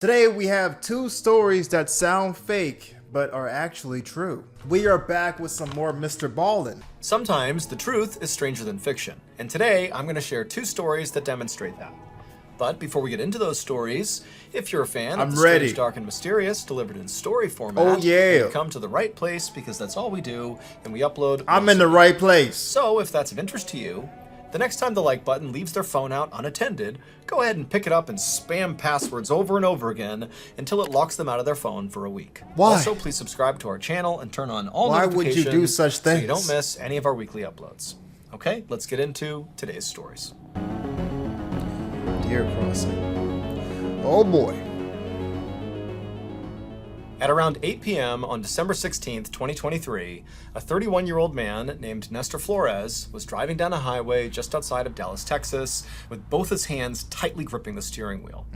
Today we have two stories that sound fake but are actually true. We are back with some more Mr. Ballin. Sometimes the truth is stranger than fiction, and today I'm going to share two stories that demonstrate that. But before we get into those stories, if you're a fan of the Strange, Dark, and Mysterious delivered in story format, you've come to the right place because that's all we do, and we upload. I'm in the right place. So if that's of interest to you, the next time the like button leaves their phone out unattended, go ahead and pick it up and spam passwords over and over again until it locks them out of their phone for a week. Why? Also, please subscribe to our channel and turn on all Why notifications would you do such things? so you don't miss any of our weekly uploads. Okay, let's get into today's stories. Deer crossing. Oh boy. At around 8 p.m. on December 16th, 2023, a 31-year-old man named Nestor Flores was driving down a highway just outside of Dallas, Texas, with both his hands tightly gripping the steering wheel.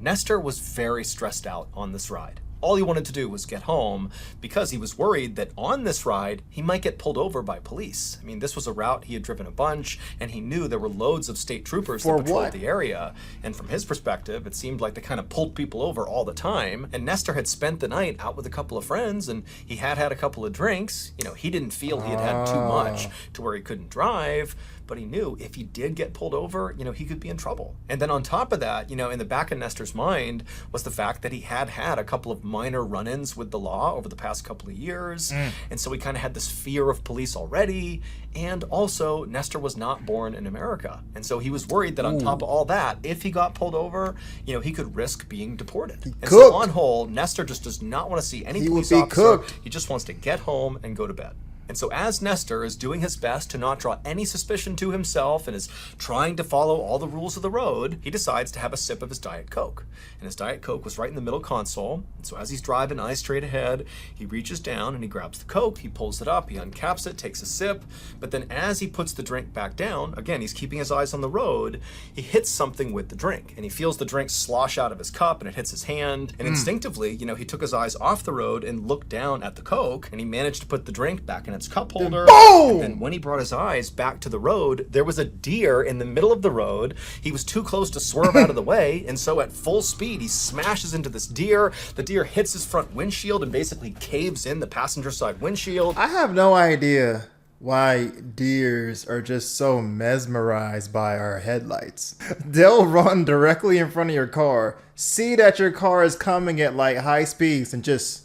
Nestor was very stressed out on this ride. All he wanted to do was get home because he was worried that on this ride, he might get pulled over by police. I mean, this was a route he had driven a bunch, and he knew there were loads of state troopers that patrolled the area. And from his perspective, it seemed like they kind of pulled people over all the time. And Nestor had spent the night out with a couple of friends, and he had had a couple of drinks. You know, he didn't feel he had had too much to where he couldn't drive, but he knew if he did get pulled over, you know, he could be in trouble. And then on top of that, you know, in the back of Nestor's mind was the fact that he had had a couple of minor run-ins with the law over the past couple of years. And so he kind of had this fear of police already. And also, Nestor was not born in America. And so he was worried that on top of all that, if he got pulled over, you know, he could risk being deported. And so on whole, Nestor just does not want to see any police officer. He just wants to get home and go to bed. And so as Nestor is doing his best to not draw any suspicion to himself and is trying to follow all the rules of the road, he decides to have a sip of his Diet Coke. And his Diet Coke was right in the middle console. And so as he's driving eyes straight ahead, he reaches down and he grabs the Coke, he pulls it up, he uncaps it, takes a sip. But then as he puts the drink back down, again, he's keeping his eyes on the road, he hits something with the drink. And he feels the drink slosh out of his cup and it hits his hand. And instinctively, you know, he took his eyes off the road and looked down at the Coke, and he managed to put the drink back in its cup holder. And then when he brought his eyes back to the road, there was a deer in the middle of the road. He was too close to swerve out of the way, and so at full speed he smashes into this deer. The deer hits his front windshield and basically caves in the passenger side windshield. I have no idea why deers are just so mesmerized by our headlights. They'll run directly in front of your car, see that your car is coming at like high speeds, and just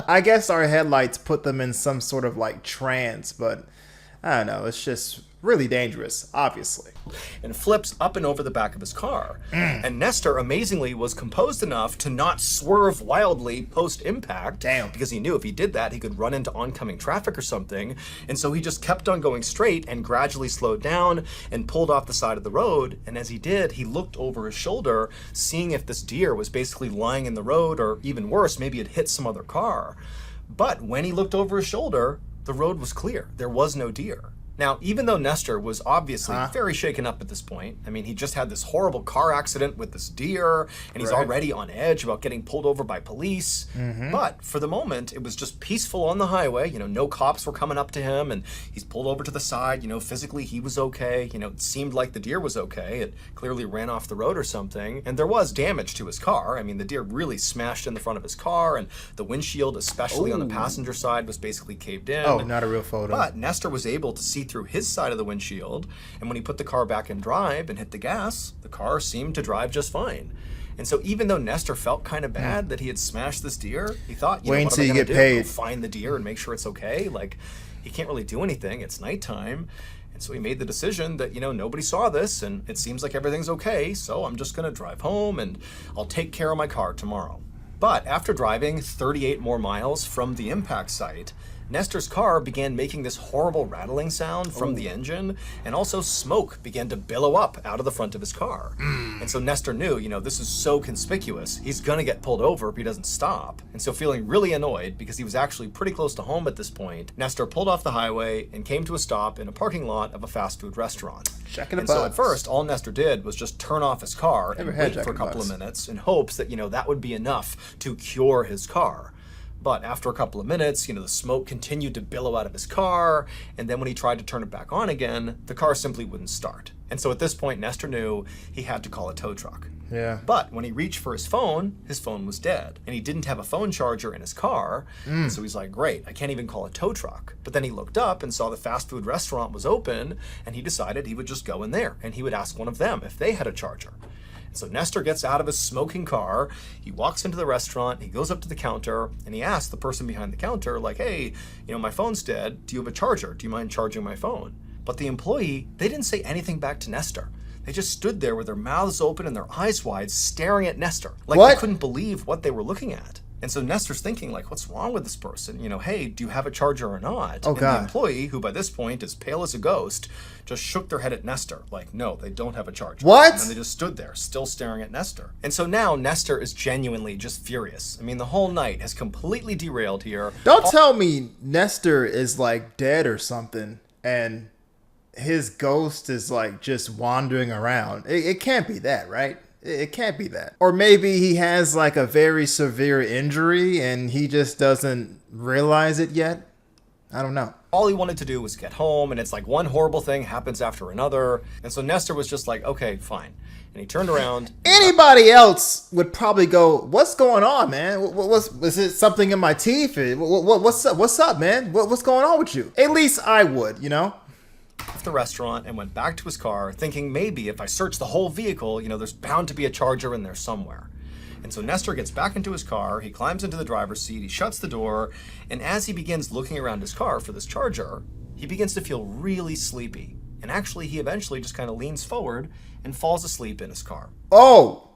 I guess our headlights put them in some sort of like trance, but I don't know, it's just really dangerous, obviously. And flips up and over the back of his car. And Nestor, amazingly, was composed enough to not swerve wildly post-impact. Because he knew if he did that, he could run into oncoming traffic or something. And so he just kept on going straight and gradually slowed down and pulled off the side of the road. And as he did, he looked over his shoulder, seeing if this deer was basically lying in the road, or even worse, maybe it hit some other car. But when he looked over his shoulder, the road was clear. There was no deer. Now, even though Nestor was obviously very shaken up at this point, I mean, he just had this horrible car accident with this deer, and he's already on edge about getting pulled over by police. But for the moment, it was just peaceful on the highway. You know, no cops were coming up to him, and he's pulled over to the side. You know, physically, he was okay. You know, it seemed like the deer was okay. It clearly ran off the road or something. And there was damage to his car. I mean, the deer really smashed in the front of his car, and the windshield, especially on the passenger side, was basically caved in. Oh, not a real photo. But Nestor was able to see through his side of the windshield, and when he put the car back in drive and hit the gas, the car seemed to drive just fine. And so even though Nestor felt kind of bad that he had smashed this deer, he thought, you know, what am I gonna do? Go find the deer and make sure it's okay? Like, he can't really do anything. It's nighttime. And so he made the decision that, you know, nobody saw this, and it seems like everything's okay, so I'm just gonna drive home and I'll take care of my car tomorrow. But after driving 38 more miles from the impact site, Nestor's car began making this horrible rattling sound from the engine, and also smoke began to billow up out of the front of his car. And so Nestor knew, you know, this is so conspicuous, he's gonna get pulled over if he doesn't stop. And so feeling really annoyed, because he was actually pretty close to home at this point, Nestor pulled off the highway and came to a stop in a parking lot of a fast food restaurant. So at first, all Nestor did was just turn off his car and wait for a couple of minutes in hopes that, you know, that would be enough to cure his car. But after a couple of minutes, the smoke continued to billow out of his car, and then when he tried to turn it back on again, the car simply wouldn't start. And so at this point, Nestor knew he had to call a tow truck. Yeah. But when he reached for his phone was dead. And he didn't have a phone charger in his car. So he's like, great, I can't even call a tow truck. But then he looked up and saw the fast food restaurant was open, and he decided he would just go in there and he would ask one of them if they had a charger. And so Nestor gets out of his smoking car, he walks into the restaurant, he goes up to the counter, and he asks the person behind the counter, like, hey, my phone's dead, do you have a charger? Do you mind charging my phone? But the employee, they didn't say anything back to Nestor. They just stood there with their mouths open and their eyes wide, staring at Nestor. Like What? They couldn't believe what they were looking at. And so Nestor's thinking, like, what's wrong with this person? Hey, do you have a charger or not? Oh, and God. the employee, who by this point is pale as a ghost, just shook their head at Nestor. Like, no, they don't have a charger. What? And then they just stood there, still staring at Nestor. And so now Nestor is genuinely just furious. I mean, the whole night has completely derailed here. Don't tell me Nestor is like dead or something and his ghost is like just wandering around. It can't be that, right? It can't be that. Or maybe he has like a very severe injury and he just doesn't realize it yet. I don't know. All he wanted to do was get home, and it's like one horrible thing happens after another. And so Nestor was just like, okay, fine. And he turned around. Anybody else would probably go, what's going on, man? Was it something in my teeth? What's up, man? What's going on with you? At least I would, Left the restaurant and went back to his car, thinking maybe if I search the whole vehicle, there's bound to be a charger in there somewhere. And so Nestor gets back into his car, he climbs into the driver's seat, he shuts the door, and as he begins looking around his car for this charger, he begins to feel really sleepy. And actually, he eventually just kind of leans forward and falls asleep in his car. Oh!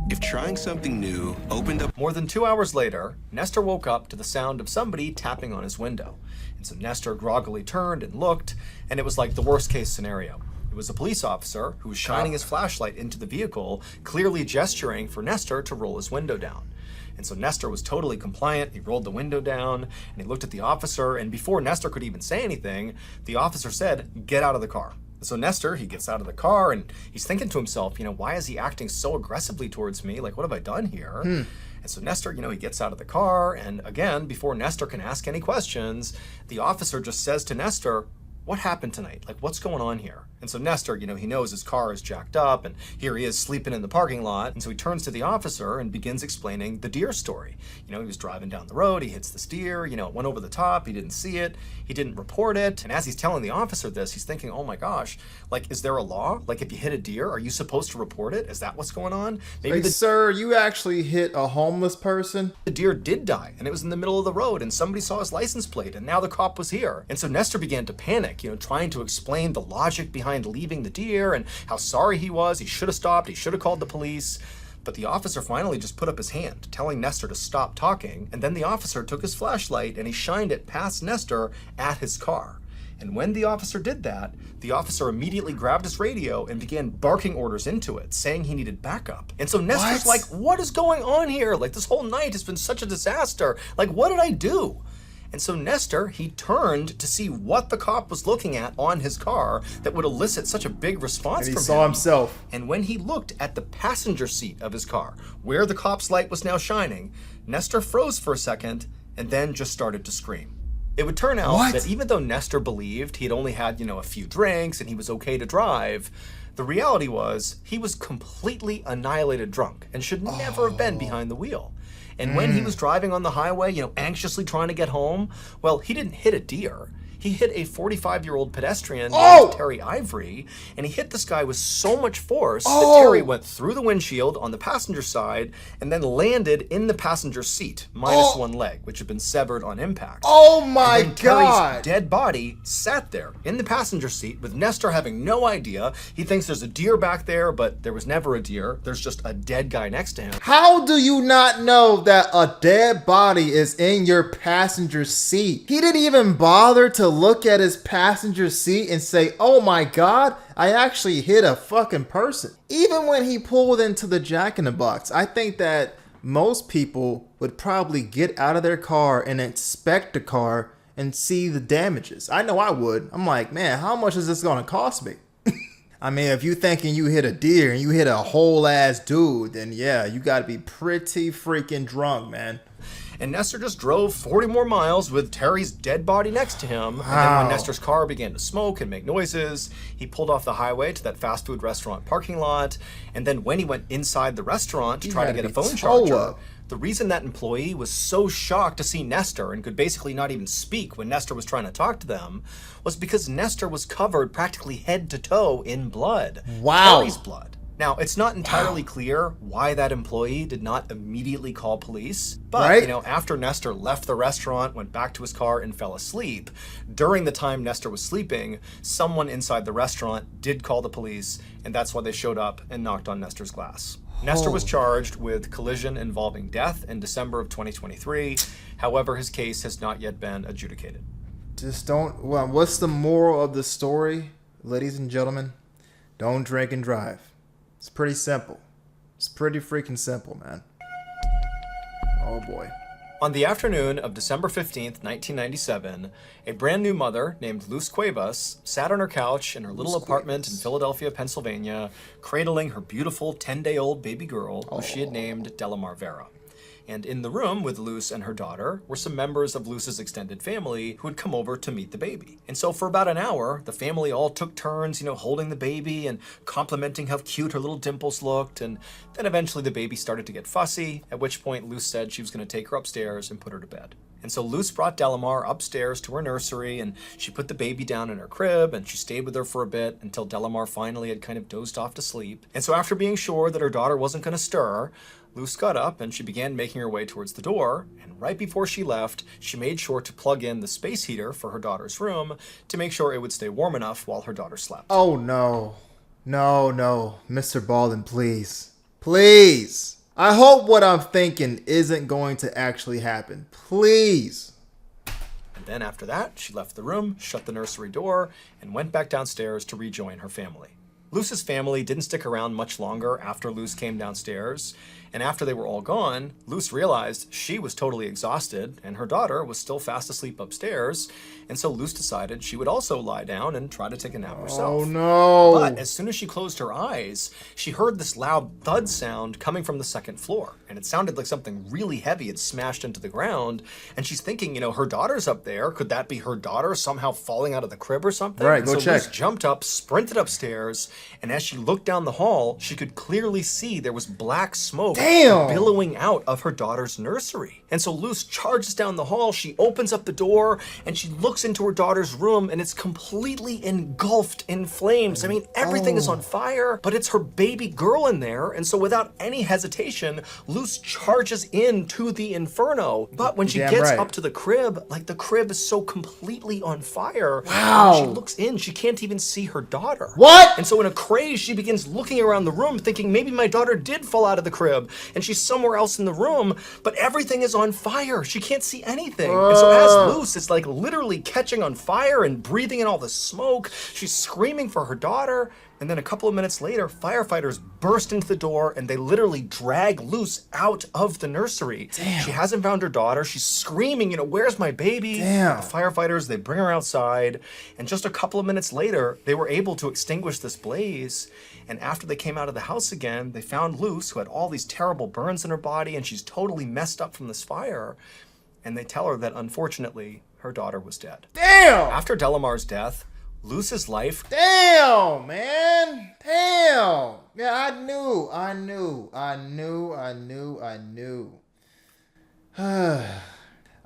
If trying something new opened up... More than 2 hours later, Nestor woke up to the sound of somebody tapping on his window. And so Nestor groggily turned and looked, and it was like the worst case scenario. It was a police officer who was shining his flashlight into the vehicle, clearly gesturing for Nestor to roll his window down. And so Nestor was totally compliant. He rolled the window down, and he looked at the officer, and before Nestor could even say anything, the officer said, "Get out of the car." So Nestor, he gets out of the car and he's thinking to himself, why is he acting so aggressively towards me? Like, what have I done here? And so Nestor, he gets out of the car, and again, before Nestor can ask any questions, the officer just says to Nestor, "What happened tonight? Like, what's going on here?" And so Nestor, he knows his car is jacked up, and here he is sleeping in the parking lot. And so he turns to the officer and begins explaining the deer story. He was driving down the road, he hits this deer, it went over the top, he didn't see it, he didn't report it. And as he's telling the officer this, he's thinking, oh my gosh, like, is there a law? Like, if you hit a deer, are you supposed to report it? Is that what's going on? Maybe Like, sir, you actually hit a homeless person? the deer did die, and it was in the middle of the road, and somebody saw his license plate, and now the cop was here. And so Nestor began to panic, trying to explain the logic behind leaving the deer and how sorry he was. He should have stopped. He should have called the police. But the officer finally just put up his hand, telling Nestor to stop talking. And then the officer took his flashlight and he shined it past Nestor at his car. And when the officer did that, the officer immediately grabbed his radio and began barking orders into it, saying he needed backup. And so Nestor's What? like, what is going on here? Like, this whole night has been such a disaster. Like, what did I do? And so Nestor, he turned to see what the cop was looking at on his car that would elicit such a big response And he from saw him. himself. And when he looked at the passenger seat of his car, where the cop's light was now shining, Nestor froze for a second and then just started to scream. It would turn out What? that even though Nestor believed he'd only had, a few drinks and he was okay to drive, the reality was he was completely annihilated drunk and should never have been behind the wheel. And when he was driving on the highway, anxiously trying to get home, well, he didn't hit a deer. He hit a 45-year-old pedestrian named Terry Ivory, and he hit this guy with so much force that Terry went through the windshield on the passenger side and then landed in the passenger seat, minus one leg, which had been severed on impact. Oh my And then Terry's God! dead body sat there in the passenger seat with Nestor having no idea. He thinks there's a deer back there, but there was never a deer. There's just a dead guy next to him. How do you not know that a dead body is in your passenger seat? He didn't even bother to look at his passenger seat and say, oh my God, I actually hit a fucking person. Even when he pulled into the Jack in the Box, I think that most people would probably get out of their car and inspect the car and see the damages. I know I would. I'm like, man, how much is this gonna cost me? I mean, if you thinking you hit a deer and you hit a whole ass dude, then yeah, you gotta be pretty freaking drunk, man. And Nestor just drove 40 more miles with Terry's dead body next to him. And then Wow. when Nestor's car began to smoke and make noises, he pulled off the highway to that fast food restaurant parking lot. And then when he went inside the restaurant to try to had get to a be phone toe charger, up. the reason that employee was so shocked to see Nestor and could basically not even speak when Nestor was trying to talk to them was because Nestor was covered practically head to toe in blood. Wow. Terry's blood. Now, it's not entirely clear why that employee did not immediately call police, but, Right. you know, after Nestor left the restaurant, went back to his car, and fell asleep, during the time Nestor was sleeping, someone inside the restaurant did call the police, and that's why they showed up and knocked on Nestor's glass. Nestor was charged with collision involving death in December of 2023. However, his case has not yet been adjudicated. Just don't. Well, what's the moral of the story, ladies and gentlemen? Don't drink and drive. It's pretty simple. It's pretty freaking simple, man. Oh boy. On the afternoon of December 15th, 1997, a brand new mother named Luz Cuevas sat on her couch in her little apartment in Philadelphia, Pennsylvania, cradling her beautiful 10-day-old baby girl, who she had named Delamar Vera. And in the room with Luz and her daughter were some members of Luz's extended family who had come over to meet the baby. And so for about an hour, the family all took turns, you know, holding the baby and complimenting how cute her little dimples looked. And then eventually the baby started to get fussy, at which point Luz said she was going to take her upstairs and put her to bed. And so Luz brought Delamar upstairs to her nursery, and she put the baby down in her crib, and she stayed with her for a bit until Delamar finally had kind of dozed off to sleep. And so after being sure that her daughter wasn't going to stir, Luz got up and she began making her way towards the door, and right before she left, she made sure to plug in the space heater for her daughter's room to make sure it would stay warm enough while her daughter slept. Oh no. No, Mr. Baldwin, please. Please. I hope what I'm thinking isn't going to actually happen. Please. And then after that, she left the room, shut the nursery door, and went back downstairs to rejoin her family. Luz's family didn't stick around much longer after Luz came downstairs, and after they were all gone, Luz realized she was totally exhausted and her daughter was still fast asleep upstairs, and so Luz decided she would also lie down and try to take a nap herself. Oh no. But as soon as she closed her eyes, she heard this loud thud sound coming from the second floor, and it sounded like something really heavy had smashed into the ground, and she's thinking, you know, her daughter's up there. Could that be her daughter somehow falling out of the crib or something? Right, And go so check. Luz jumped up, sprinted upstairs, and as she looked down the hall, she could clearly see there was black smoke Damn. billowing out of her daughter's nursery. And so Luz charges down the hall, she opens up the door, and she looks into her daughter's room, and it's completely engulfed in flames. I mean, everything is on fire, but it's her baby girl in there, and so without any hesitation, Luz charges into the inferno. But when she Damn gets right. up to the crib, like the crib is so completely on fire. Wow. When she looks in, she can't even see her daughter. What? And so in a craze, she begins looking around the room, thinking maybe my daughter did fall out of the crib, and she's somewhere else in the room, but everything is on fire. She can't see anything. And so as Luz is like literally catching on fire and breathing in all the smoke, she's screaming for her daughter. And then a couple of minutes later, firefighters burst into the door and they literally drag Luz out of the nursery. Damn. She hasn't found her daughter. She's screaming, you know, where's my baby? Damn. The firefighters, they bring her outside. And just a couple of minutes later, they were able to extinguish this blaze. And after they came out of the house again, they found Luz, who had all these terrible burns in her body, and she's totally messed up from this fire. And they tell her that, unfortunately, her daughter was dead. Damn. After Delamar's death, Luz's life... Damn, man. Damn. Yeah, I knew.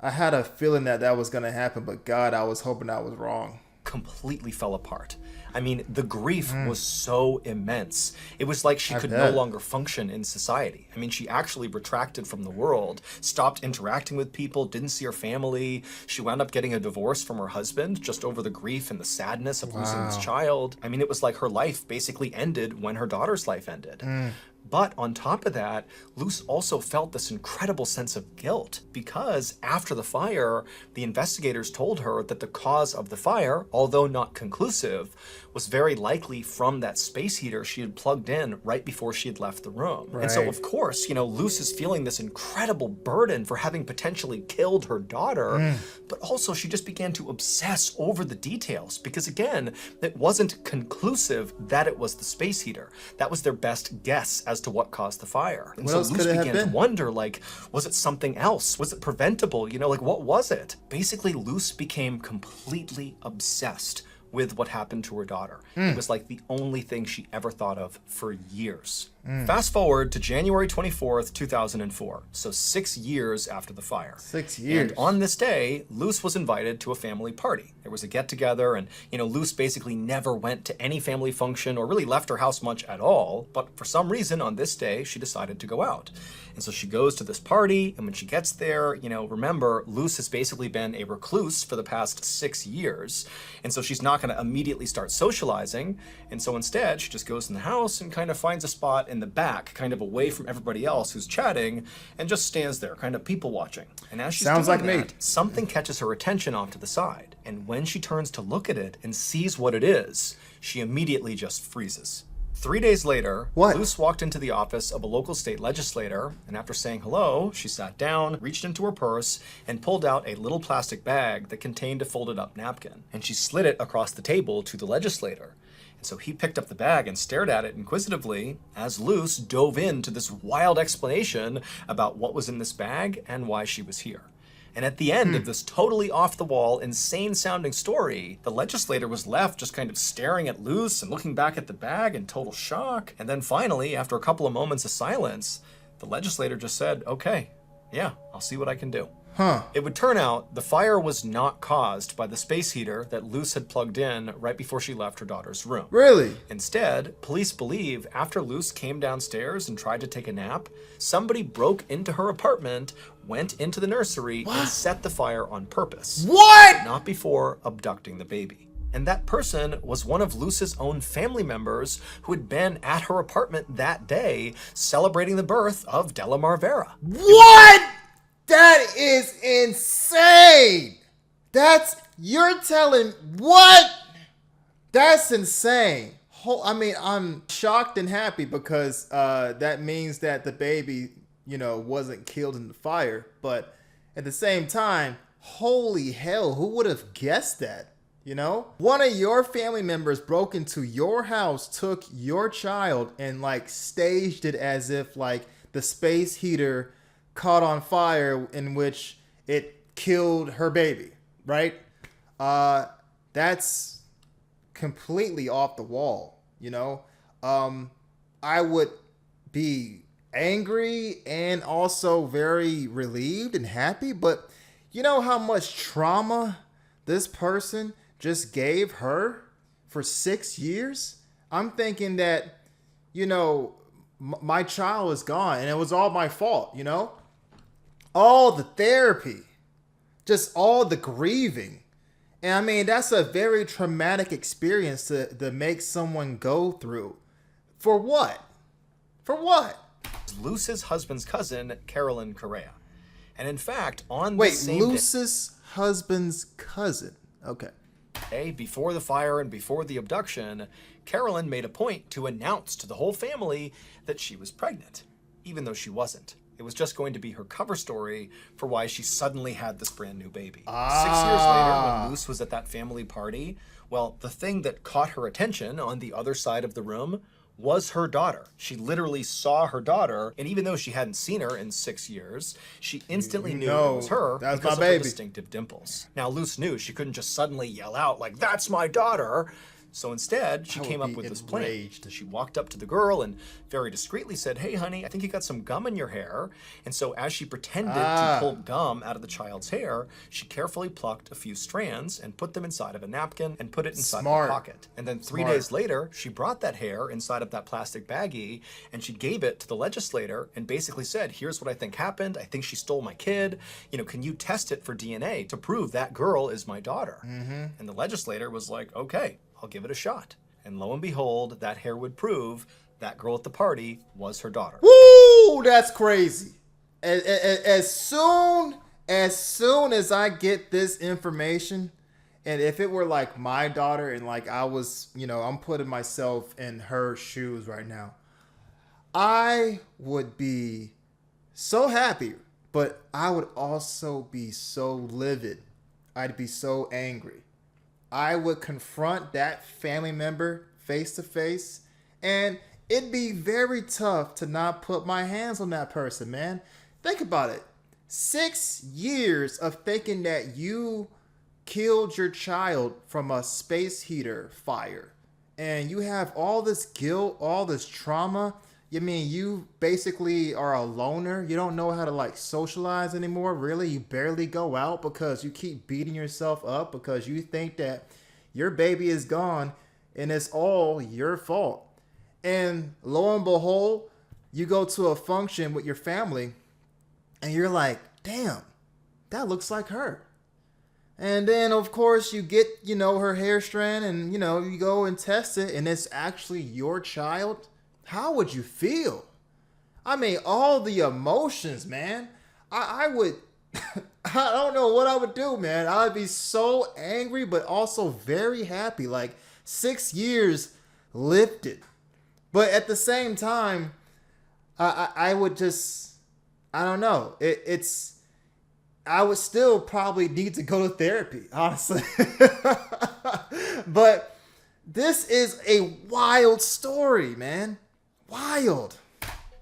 I had a feeling that was going to happen, but God, I was hoping I was wrong. completely fell apart. I mean, the grief was so immense. It was like she could no bet. longer function in society. I mean, she actually retracted from the world, stopped interacting with people, didn't see her family. She wound up getting a divorce from her husband just over the grief and the sadness of losing this child. I mean, it was like her life basically ended when her daughter's life ended. But on top of that, Luz also felt this incredible sense of guilt because after the fire, the investigators told her that the cause of the fire, although not conclusive, was very likely from that space heater she had plugged in right before she had left the room. And so, Right. of course, you know, Luz is feeling this incredible burden for having potentially killed her daughter, but also she just began to obsess over the details because, again, it wasn't conclusive that it was the space heater. That was their best guess as as to what caused the fire. And What so else Luce could it have began to been? wonder, like, was it something else? Was it preventable? You know, like, what was it? Basically, Luce became completely obsessed with what happened to her daughter. It was like the only thing she ever thought of for years. Fast forward to January 24th, 2004, so 6 years after the fire. 6 years. And on this day, Luce was invited to a family party. There was a get-together, and, Luce basically never went to any family function or really left her house much at all, but for some reason, on this day, she decided to go out. And so she goes to this party, and when she gets there, remember, Luce has basically been a recluse for the past 6 years, and so she's not going to immediately start socializing, and so instead, she just goes in the house and kind of finds a spot in the back, kind of away from everybody else who's chatting, and just stands there, kind of people watching. And as she's Sounds doing like me. that, something catches her attention off to the side. And when she turns to look at it and sees what it is, she immediately just freezes. 3 days later, What? Luce walked into the office of a local state legislator, and after saying hello, she sat down, reached into her purse, and pulled out a little plastic bag that contained a folded up napkin. And she slid it across the table to the legislator. And so he picked up the bag and stared at it inquisitively as Luce dove into this wild explanation about what was in this bag and why she was here. And at the end of this totally off-the-wall, insane-sounding story, the legislator was left just kind of staring at Luce and looking back at the bag in total shock. And then finally, after a couple of moments of silence, the legislator just said, "Okay, yeah, I'll see what I can do." Huh. It would turn out the fire was not caused by the space heater that Luce had plugged in right before she left her daughter's room. Really? Instead, police believe after Luce came downstairs and tried to take a nap, somebody broke into her apartment, went into the nursery, and set the fire on purpose. What? Not before abducting the baby. And that person was one of Luce's own family members who had been at her apartment that day celebrating the birth of Della Marvera. What? That is insane. You're telling what? That's insane. I'm shocked and happy because that means that the baby, wasn't killed in the fire. But at the same time, holy hell, who would have guessed that? One of your family members broke into your house, took your child, and staged it as if the space heater caught on fire, in which it killed her baby, right? That's completely off the wall, I would be angry and also very relieved and happy, but you know how much trauma this person just gave her for 6 years? I'm thinking that, my child is gone and it was all my fault, all the therapy, just all the grieving. And that's a very traumatic experience to make someone go through. For what? For what? Luce's husband's cousin, Carolyn Correa. And in fact, on the Wait, same Luce's husband's cousin. Okay. day, before the fire and before the abduction, Carolyn made a point to announce to the whole family that she was pregnant, even though she wasn't. It was just going to be her cover story for why she suddenly had this brand new baby. 6 years later, when Luce was at that family party, well, the thing that caught her attention on the other side of the room was her daughter. She literally saw her daughter, and even though she hadn't seen her in 6 years, she instantly knew it was her that's because my of her baby. distinctive dimples. Now, Luce knew she couldn't just suddenly yell out, "That's my daughter!" So instead, she I would came up be with this plan. enraged. She walked up to the girl and very discreetly said, "Hey, honey, I think you got some gum in your hair." And so as she pretended to pull gum out of the child's hair, she carefully plucked a few strands and put them inside of a napkin and put it inside Smart. of a pocket. And then 3 Smart. days later, she brought that hair inside of that plastic baggie and she gave it to the legislator and basically said, "Here's what I think happened. I think she stole my kid. Can you test it for DNA to prove that girl is my daughter?" And the legislator was like, "Okay, I'll give it a shot." And lo and behold, that hair would prove that girl at the party was her daughter. Woo! That's crazy. As soon as I get this information, and if it were my daughter and I was, I'm putting myself in her shoes right now, I would be so happy, but I would also be so livid. I'd be so angry. I would confront that family member face to face. And it'd be very tough to not put my hands on that person, man. Think about it. 6 years of thinking that you killed your child from a space heater fire. And you have all this guilt, all this trauma. You mean you basically are a loner? You don't know how to like socialize anymore, really? You barely go out because you keep beating yourself up because you think that your baby is gone and it's all your fault. And lo and behold, you go to a function with your family and you're like, damn, that looks like her. And then, of course, you get, her hair strand and, you go and test it and it's actually your child. How would you feel? I mean, all the emotions, man. I would, I don't know what I would do, man. I would be so angry, but also very happy. Like 6 years lifted. But at the same time, I would just, I don't know. I would still probably need to go to therapy, honestly. But this is a wild story, man. Wild.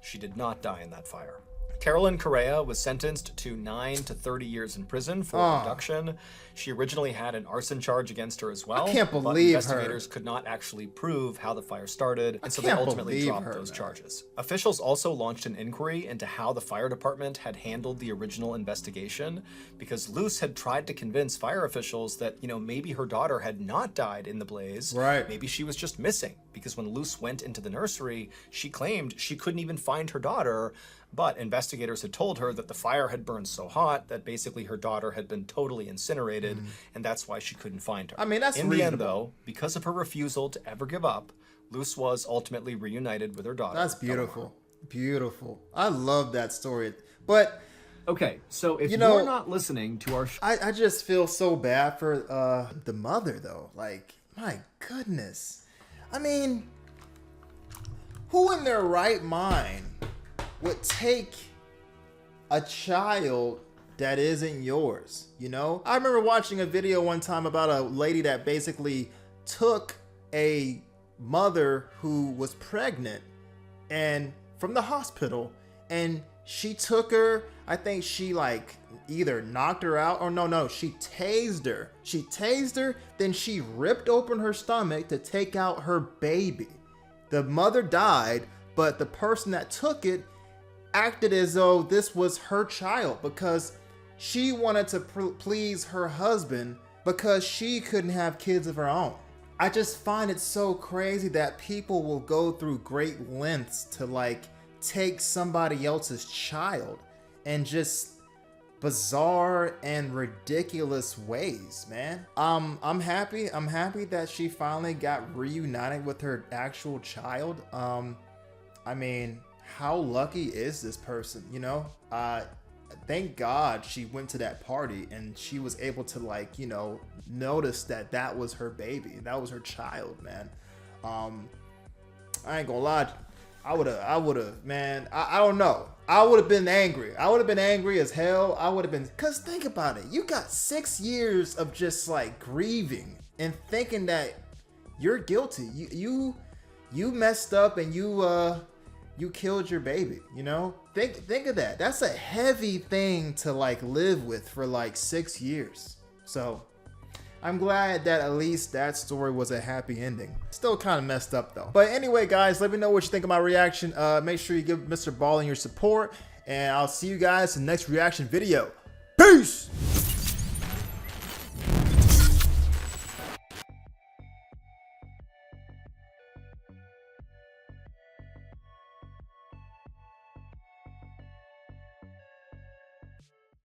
She did not die in that fire. Carolyn Correa was sentenced to 9 to 30 years in prison for abduction. She originally had an arson charge against her as well. I can't but believe investigators could not actually prove how the fire started, and so they ultimately dropped those charges. Officials also launched an inquiry into how the fire department had handled the original investigation, because Luce had tried to convince fire officials that, maybe her daughter had not died in the blaze. Right. Maybe she was just missing, because when Luce went into the nursery, she claimed she couldn't even find her daughter. But investigators had told her that the fire had burned so hot that basically her daughter had been totally incinerated, and that's why she couldn't find her. I mean, that's in reasonable. the end, though, because of her refusal to ever give up, Luce was ultimately reunited with her daughter. That's beautiful. Beautiful. I love that story. But okay, so if you're not listening to our I just feel so bad for the mother, though. Like, my goodness. I mean, who in their right mind would take a child that isn't yours, I remember watching a video one time about a lady that basically took a mother who was pregnant and from the hospital, and she took her, I think she like either knocked her out or no, she tased her. She tased her, then she ripped open her stomach to take out her baby. The mother died, but the person that took it acted as though this was her child because she wanted to please her husband because she couldn't have kids of her own. I just find it so crazy that people will go through great lengths to like take somebody else's child in just bizarre and ridiculous ways, man. I'm happy that she finally got reunited with her actual child. I mean, how lucky is this person, thank God she went to that party and she was able to like, notice that was her baby. That was her child, man. I ain't gonna lie. I would've, man, I don't know. I would have been angry. I would have been angry as hell. I would have been, cause think about it. You got 6 years of just like grieving and thinking that you're guilty. You messed up and you killed your baby, Think of that. That's a heavy thing to like live with for like 6 years. So I'm glad that at least that story was a happy ending. Still kind of messed up though. But anyway, guys, let me know what you think of my reaction. Make sure you give Mr. Balling your support, and I'll see you guys in the next reaction video. Peace!